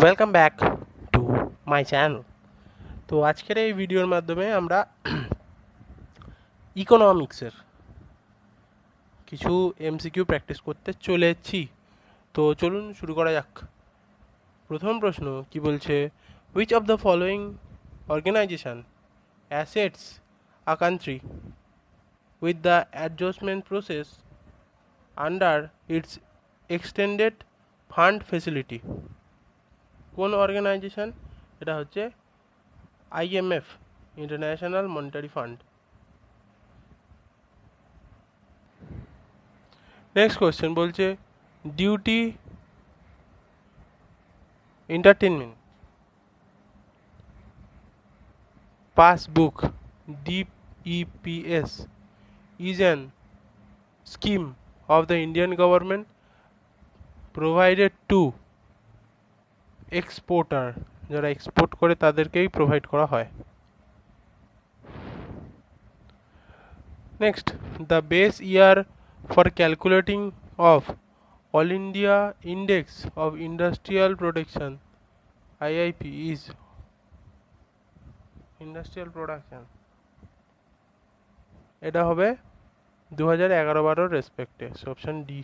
Welcome back to my channel. তো আজকের এই ভিডিওর মাধ্যমে আমরা ইকোনমিক্সের কিছু এমসিকিউ প্র্যাকটিস করতে চলেছি। তো চলুন শুরু করা যাক। প্রথম প্রশ্ন কি বলছে, which of the following organisation assets a country with the adjustment process under its extended fund facility? কোন অর্গানাইজেশন? এটা হচ্ছে IMF, international monetary fund. Next question বলছে, duty entertainment passbook DEPS is an scheme of the Indian government provided to exporter, যারা এক্সপোর্ট করে তাদেরকেই provide করা হয়। Next, the base year for calculating of all India index of industrial production IIP is industrial production. এটা হবে 2011-12 রেসপেক্টে, option D.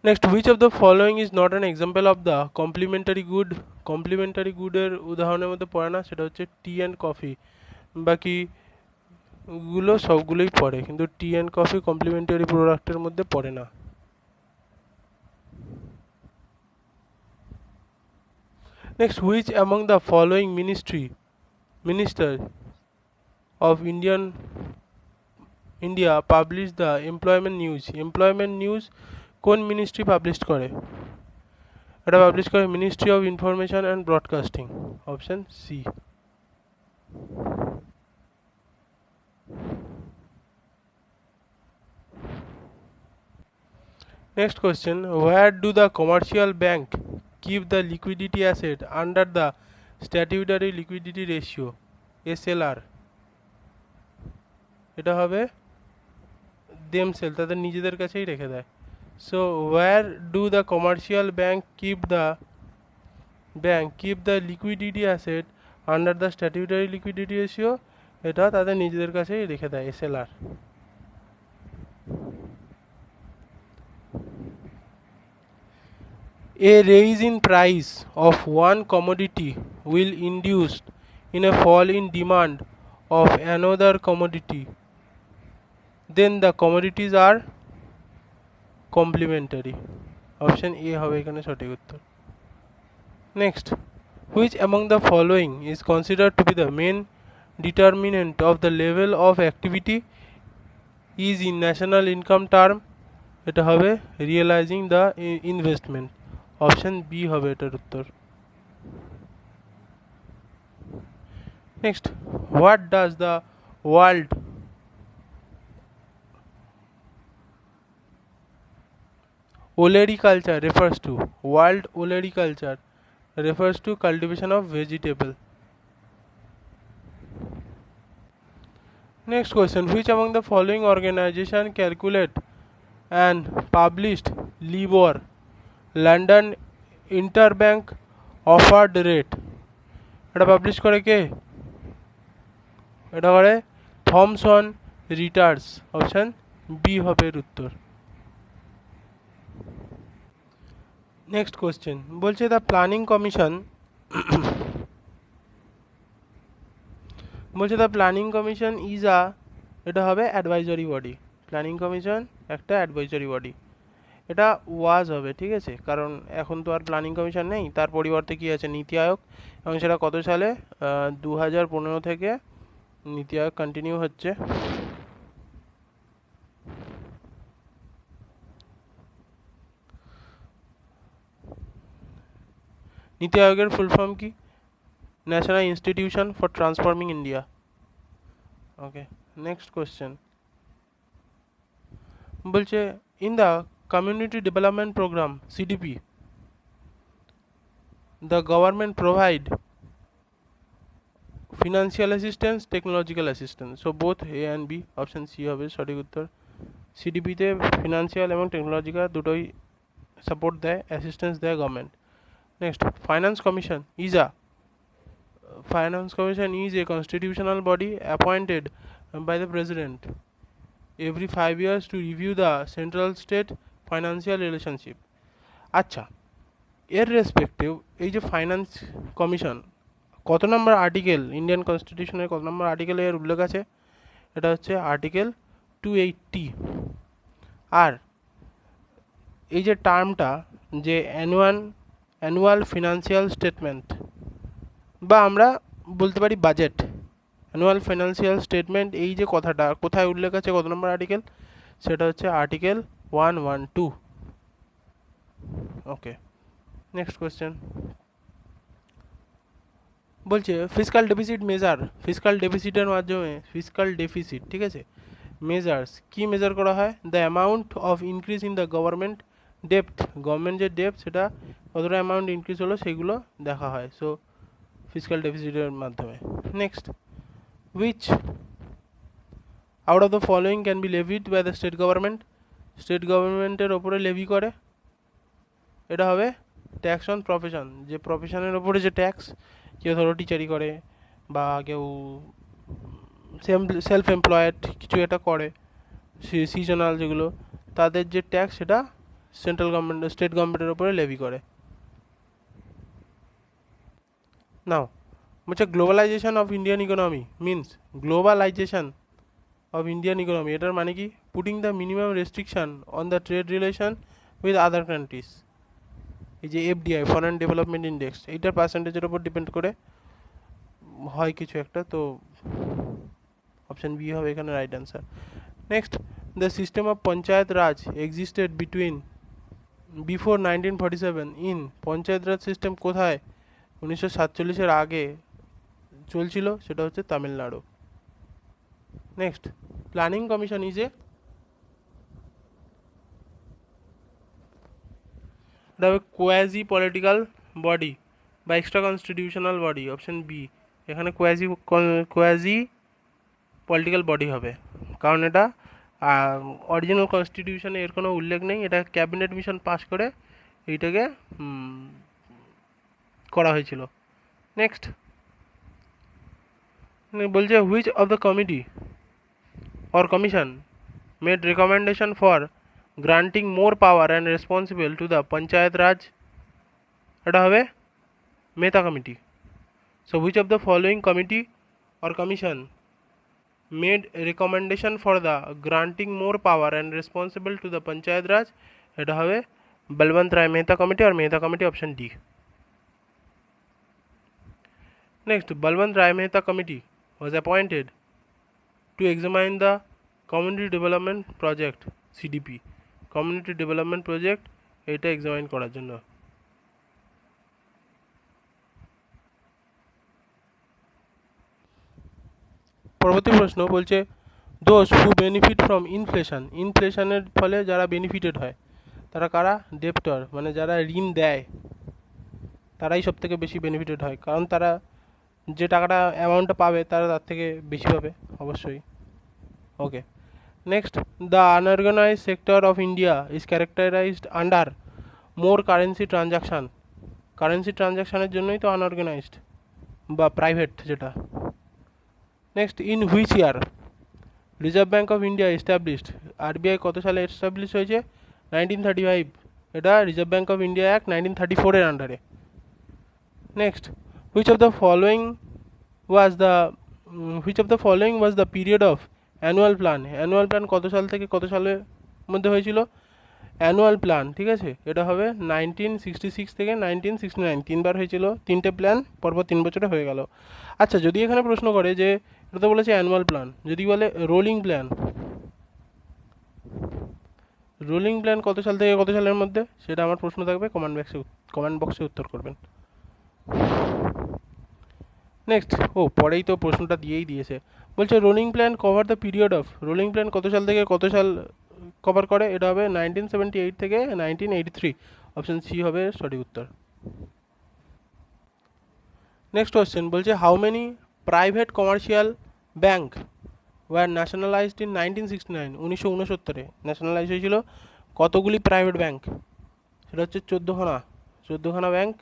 Next, which of the following is not an example of the complementary good? Complementary গুডের উদাহরণের মধ্যে পড়ে না, সেটা হচ্ছে টি অ্যান্ড কফি। বাকিগুলো সবগুলোই পড়ে, কিন্তু টি অ্যান্ড কফি কমপ্লিমেন্টারি প্রোডাক্টের মধ্যে পড়ে না। Next, which among the following minister of India publish the employment news? Employment news কোন মিনিস্ট্রি পাবলিশ করে? এটা পাবলিশ করে ministry of information and broadcasting, option C. Next question, where do the commercial bank keep the liquidity asset under the statutory liquidity ratio SLR? এটা হবে themselves, তাদের নিজেদের কাছেই রেখে দেয়। So where do the commercial bank keep the liquidity asset under the statutory liquidity ratio? এটা তাদের নিজেদের কাছেই রেখে দেয়, SLR। A rise in price of one commodity will induce in a fall in demand of another commodity. Then the commodities are complementary. Option A হবে এখানে সঠিক উত্তর। Next, which among the following is considered to be the main determinant of the level of activity is in national income term? এটা হবে realizing the investment. Option B হবে এটার উত্তর। Next, what does the world olericulture refers to? World olericulture refers to cultivation of vegetable. Next question, which among the following organization calculate and published LIBOR, London Interbank Offered Rate? এটা publish করে কে? এটা করে Thomson Reiter's, option B হবে এর উত্তর। Next question বলছে, the planning commission is a, এটা হবে অ্যাডভাইজরি বডি। প্ল্যানিং কমিশন একটা অ্যাডভাইজরি বডি। এটা ওয়াজ হবে, ঠিক আছে, কারণ এখন তো আর প্ল্যানিং কমিশন নেই, তার পরিবর্তে কি আছে, নীতি আয়োগ। এবং সেটা কত সালে? 2015 থেকে নীতি আয়োগ কন্টিনিউ হচ্ছে। নীতি আয়োগের ফুল ফর্ম কি? National institution for transforming India. Okay, next question বলছে, in the community development programme CDP, the government provide financial assistance, technological assistance. So both A and B, option C হবে সঠিক উত্তর। সিডিপিতে financial এবং technological দুটোই support দেয়, assistance দেয় government. Next, Finance Commission is a constitutional body appointed by the President every 5 years to review the central state financial relationship. আচ্ছা, এর রেসপেক্টিভ এই যে ফাইন্যান্স কমিশন কত নম্বর আর্টিকেল, ইন্ডিয়ান কনস্টিটিউশনের কত নম্বর আর্টিকেলে এর উল্লেখ আছে? এটা হচ্ছে আর্টিকেল 280। আর এই যে টার্মটা, যে অ্যানুয়াল ফিনান্সিয়াল স্টেটমেন্ট, বা আমরা বলতে পারি বাজেট, অ্যানুয়াল ফিনান্সিয়াল স্টেটমেন্ট, এই যে কথাটা কোথায় উল্লেখ আছে, কত নম্বর আর্টিকেল? সেটা হচ্ছে আর্টিকেল 112। ওকে, নেক্সট কোয়েশ্চেন বলছে ফিসকাল ডেফিসিট মেজার, ফিসকাল ডেফিসিটের মাধ্যমে, ফিসকাল ডেফিসিট, ঠিক আছে, মেজার্স কি মেজার করা হয়? The amount of increase in the government ডেপ্ট, গভর্নমেন্ট যে ডেপ্ট সেটা কতটা অ্যামাউন্ট ইনক্রিজ হলো সেগুলো দেখা হয়, সো ফিসকাল ডেফিসিটের মাধ্যমে। Next, which out of the following can be levied by the state government, state গভর্নমেন্টের ওপরে লেভি করে? এটা হবে ট্যাক্স অন প্রফেশন, যে প্রফেশনের ওপরে যে ট্যাক্স, কেউ ধরো টিচারি করে বা কেউ সেলফ এমপ্লয়েড কিছু এটা করে, সিজনাল যেগুলো, তাদের যে ট্যাক্স সেটা সেন্ট্রাল গভর্নমেন্ট, স্টেট গভর্নমেন্টের ওপরে লেভি করে। নাও বলছে globalization of Indian economy means, globalization of Indian economy এটার মানে কি? Putting the minimum restriction on the trade relation with other countries. এই যে এফডিআই, ফরেন ডেভেলপমেন্ট ইন্ডেক্স, এইটার পার্সেন্টেজের উপর ডিপেন্ড করে হয় কিছু একটা, তো অপশান বি হবে এখানে right answer. Next, the system of panchayat raj existed before 1947 in, panchayat raj system কোথায় 1947-এর আগে চলছিল? সেটা হচ্ছে Tamil Nadu. Next, planning commission is এটা হবে কোয়াজি পলিটিক্যাল বডি বা extra constitutional body, option B. এখানে কোয়াজি পলিটিক্যাল বডি হবে, কারণ এটা অরিজিনাল কনস্টিটিউশনে এর কোনো উল্লেখ নেই, এটা ক্যাবিনেট মিশন পাস করে এইটাকে করা হয়েছিল। নেক্সট বলছে which of the committee or commission made recommendation for granting more power and responsible to the panchayat raj? এটা হবে Mehta committee. So which of the following committee or commission made recommendation for the granting more power and responsible to the panchayat raj? এটা হবে Balwant Rai Mehta committee, আর Mehta committee option D. Next, Balwant Rai Mehta Committee was appointed to examine the Community Development Project CDP, Community Development Project এটা examine করার জন্য। পরবর্তী প্রশ্ন বলছে those who benefit from inflation, ইনফ্লেশনের ফলে যারা বেনিফিটেড হয় তারা কারা? ডেপ্টর, মানে যারা ঋণ দেয় তারাই সব থেকে বেশি বেনিফিটেড হয়, কারণ তারা যে টাকাটা অ্যামাউন্টটা পাবে তারা তার থেকে বেশি পাবে অবশ্যই। Okay, next, the unorganised sector of India is characterised under more currency transaction, currency ট্রানজাকশানের জন্যই তো আনঅর্গানাইজড বা প্রাইভেট যেটা। Next, in which year Reserve bank of India established, RBI কত সালে এস্টাবলিশ হয়েছে? 1935, এটা Reserve bank of India act 1934-এর আন্ডারে। Next, which of the following was the period of annual plan, annual plan কত সাল থেকে কত সালের মধ্যে হয়েছিল? অ্যানুয়াল প্ল্যান, ঠিক আছে, এটা হবে 1966 থেকে 1969, তিনবার হয়েছিল, তিনটে প্ল্যান পরপর 3 বছরে হয়ে গেল। আচ্ছা, যদি এখানে প্রশ্ন করে যে এটা তো বলেছে অ্যানুয়াল প্ল্যান, যদি বলে রোলিং প্ল্যান, রোলিং প্ল্যান কত সাল থেকে কত সালের মধ্যে, সেটা আমার প্রশ্ন থাকবে, কমেন্ট বক্সে উত্তর করবেন। নেক্সট, পরেই তো প্রশ্নটা দিয়েছে, বলছে rolling plan cover the period of, rolling plan কত সাল থেকে কত সাল কভার করে? এটা হবে 1978 থেকে 1983, অপশন সি হবে সঠিক উত্তর। নেক্সট কোয়েশ্চেন বলছে how many private commercial bank were nationalised in 1969, 1969 nationalise হয়েছিল কতগুলি প্রাইভেট ব্যাংক? সেটা হচ্ছে 14খানা ব্যাংক,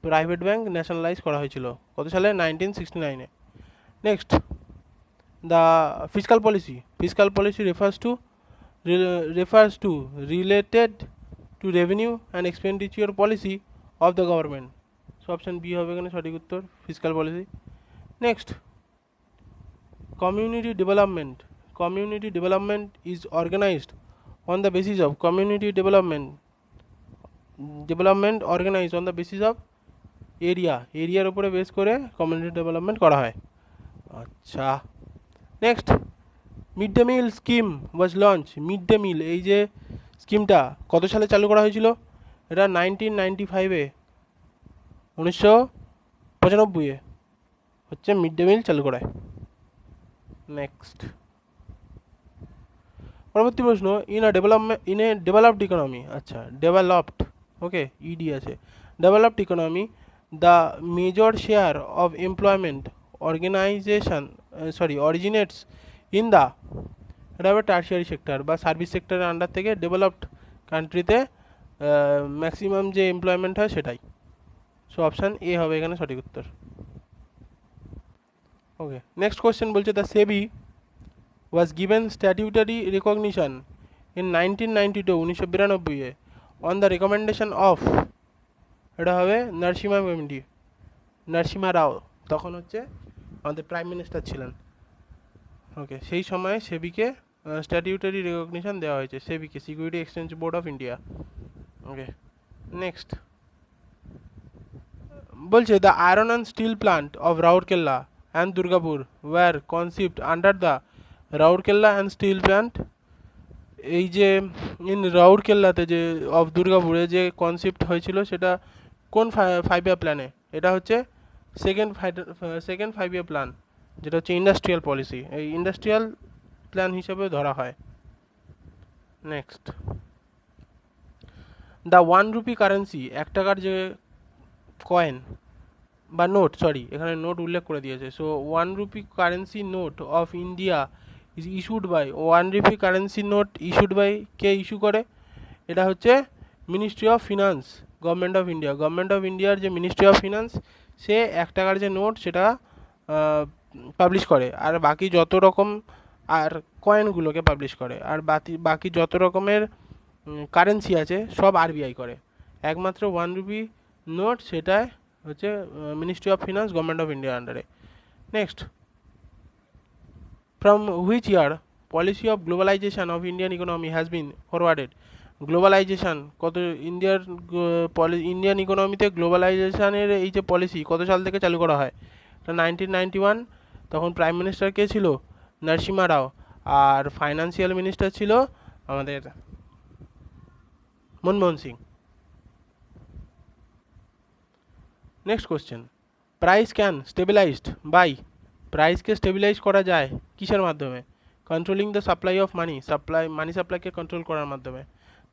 প্রাইভেট ব্যাংক ন্যাশনালাইজ করা হয়েছিল কত সালে? 1969-এ। Next, the fiscal policy refers to related to revenue and expenditure policy of the government. So option B হবে এখানে সঠিক উত্তর, fiscal policy. Next, community development is organized on the basis of organized on the basis of এরিয়ার উপরে base করে community development করা হয়। আচ্ছা, next, mid day meal scheme was launch. Mid day meal এই যে স্কিমটা কত সালে চালু করা হয়েছিল? এটা 1995-এ, 1995-এ হচ্ছে মিড ডে মিল চালু করায়। নেক্সট, পরবর্তী প্রশ্ন, ইন এ ডেভেলপড ইকোনমি, আচ্ছা ডেভেলপড, ওকে ইডি আছে, developed economy the major share of employment originates in the, এটা হবে টার্সিয়ারি সেক্টর বা সার্ভিস সেক্টরের আন্ডার থেকে ডেভেলপড কান্ট্রিতে ম্যাক্সিমাম যে এমপ্লয়মেন্ট হয় সেটাই। সো অপশান এ হবে এখানে সঠিক উত্তর। ওকে, নেক্সট কোয়েশ্চেন বলছে, the SEBI was given statutory recognition in 1992, 1992-এ অন দ্য রেকমেন্ডেশন অফ, এটা হবে নরসিমা রাও, তখন হচ্ছে আমাদের প্রাইম মিনিস্টার ছিলেন। ওকে, সেই সময় সেবিকে স্ট্যাটিউটারি রেকগনিশন দেওয়া হয়েছে, সেবিকে, security exchange board of India. Okay, next বলছে, the iron and steel plant of Rourkela and Durgapur were concept under the Rourkela and steel plant. এই যে ইন রাউরকেল্লাতে যে অফ দুর্গাপুরে যে কনসেপ্ট হয়েছিল সেটা কোন 5 ইয়ার প্ল্যানে? এটা হচ্ছে সেকেন্ড 5 ইয়ার প্ল্যান, যেটা হচ্ছে ইন্ডাস্ট্রিয়াল পলিসি, এই ইন্ডাস্ট্রিয়াল প্ল্যান হিসেবে ধরা হয়। নেক্সট, দ্য 1 রুপি কারেন্সি, 1 টাকার যে কয়েন বা নোট, এখানে নোট উল্লেখ করে দিয়েছে। So 1 rupee currency note of India is issued by, 1 rupee currency note issued by, কে ইস্যু করে? এটা হচ্ছে ministry of finance, government of ইন্ডিয়ার যে মিনিস্ট্রি অফ ফিনান্স, সে 1 টাকার যে নোট সেটা পাবলিশ করে, আর বাকি যত রকম আর কয়েনগুলোকে পাবলিশ করে, আর বাকি যত রকমের কারেন্সি আছে সব আরবিআই করে। একমাত্র 1 রুপি নোট সেটাই হচ্ছে ministry of finance, government of ইন্ডিয়ার আন্ডারে। Next, from which year policy of globalization of Indian economy has been forwarded? Globalization কত, ইন্ডিয়ান ইকোনমিতে গ্লোবালাইজেশনের এই যে পলিসি কত সাল থেকে চালু করা হয়? এটা 1991, তখন প্রাইম মিনিস্টার কে ছিল? নরসিমা রাও, আর ফাইন্যান্সিয়াল মিনিস্টার ছিল আমাদের Manmohan Singh. Next question, price can stabilised by, প্রাইসকে স্টেবিলাইজ করা যায় কিসের মাধ্যমে? Controlling the supply of money সাপ্লাইকে কন্ট্রোল করার মাধ্যমে,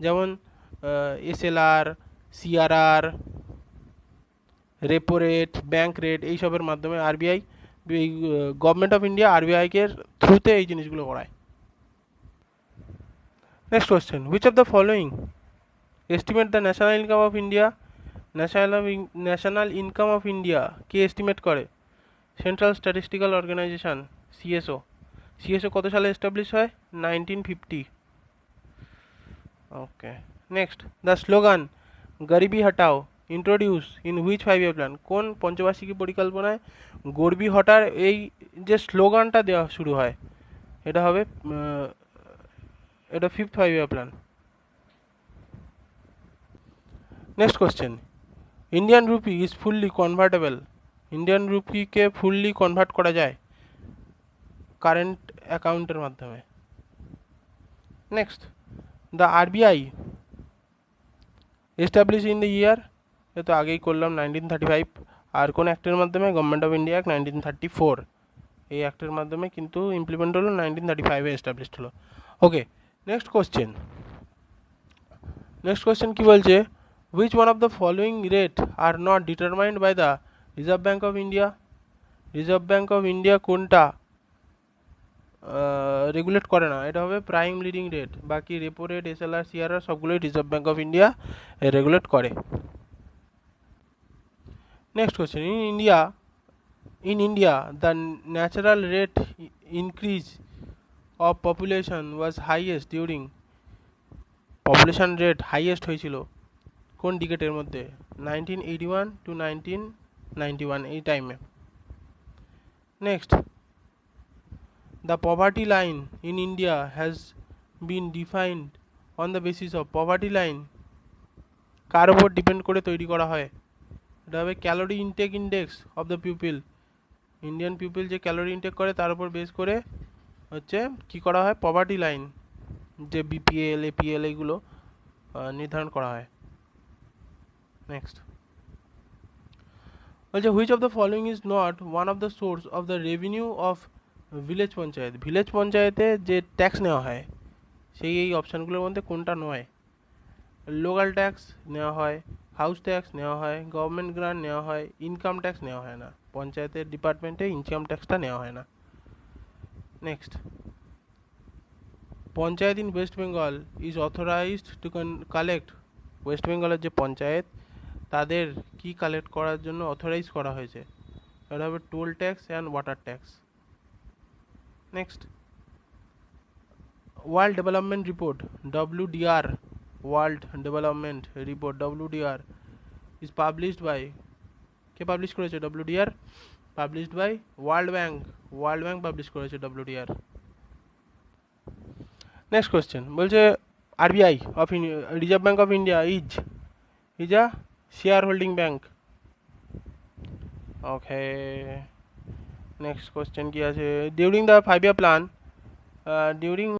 যেমন SLR, CRR, repo rate, bank rate, এইসবের মাধ্যমে আরবিআই, গভর্নমেন্ট অফ ইন্ডিয়া আরবিআইকে থ্রুতে এই জিনিসগুলো করায়। Next question, which of the following estimate the national income of India? National income of India কে এস্টিমেট করে? সেন্ট্রাল স্ট্যাটিস্টিক্যাল অর্গানাইজেশন, সিএসও কত সালে এস্টাবলিশ হয়? 1950। ওকে, নেক্সট, দ্য স্লোগান গরিবি হটাও introduce in which 5 year plan? কোন পঞ্চবার্ষিকী পরিকল্পনায় গরিবি হটার এই যে স্লোগানটা দেওয়া শুরু হয়? এটা হবে এটা 5th 5 year plan. Next question, Indian rupee is fully convertible, Indian রুপিকে ফুললি কনভার্ট করা যায় কারেন্ট অ্যাকাউন্টের মাধ্যমে। Next, the RBI establish in the year, এ তো আগেই করলাম 1935, আর কোন অ্যাক্টের মাধ্যমে? গভর্নমেন্ট অফ ইন্ডিয়া অ্যাক্ট 1934, এই অ্যাক্টের মাধ্যমে কিন্তু ইমপ্লিমেন্ট হলো 1935-এ এস্টাবলিশড হলো। ওকে, নেক্সট কোশ্চেন কি বলছে, which one of the following rate are not determined by the Reserve bank of India? Reserve bank of India কোনটা রেগুলেট করে না? এটা হবে প্রাইম লিডিং রেট। বাকি রেপো রেট, এসএলআর, সিআরআর সবগুলোই Reserve bank of India regulate করে। Next question, in India the natural rate increase of population was highest during, population rate highest হয়েছিল কোন ডিকেটের মধ্যে? 1981 to 1991 এই টাইমে। Next, the poverty line in India has been defined on the basis of, poverty line কার উপর depend করে তৈরি করা হয়? এটা হবে calorie intact index of the people. Indian people যে ক্যালোরি ইনটেক করে তার উপর বেস করে হচ্ছে কি করা হয়, পভার্টি লাইন, যে বিপিএল, এপিএল এইগুলো নির্ধারণ করা হয়। নেক্সট বলছে, which of the following is not one of the source of the revenue of village panchayat? Village পঞ্চায়েতে যে ট্যাক্স নেওয়া হয় সেই এই অপশানগুলোর মধ্যে কোনটা নয়? লোকাল ট্যাক্স নেওয়া হয়, হাউস ট্যাক্স নেওয়া হয়, গভর্নমেন্ট গ্রান্ট নেওয়া হয়, ইনকাম ট্যাক্স নেওয়া হয় না। পঞ্চায়েতের ডিপার্টমেন্টে ইনকাম ট্যাক্সটা নেওয়া হয় না। Next, panchayat in West Bengal is authorised to collect, West বেঙ্গলের যে পঞ্চায়েত তাদের কি কালেক্ট করার জন্য অথরাইজ করা হয়েছে? এটা হবে toll tax and water tax. Next, world development report WDR, world development report WDR is published by, কে পাবলিশ করেছে WDR? Published by world bank, world bank publish করেছে WDR। নেক্সট কোয়েশ্চেন বলছে, RBI of reserve bank of India is a share holding bank. Okay, next question কি আছে? During the 5 year plan, during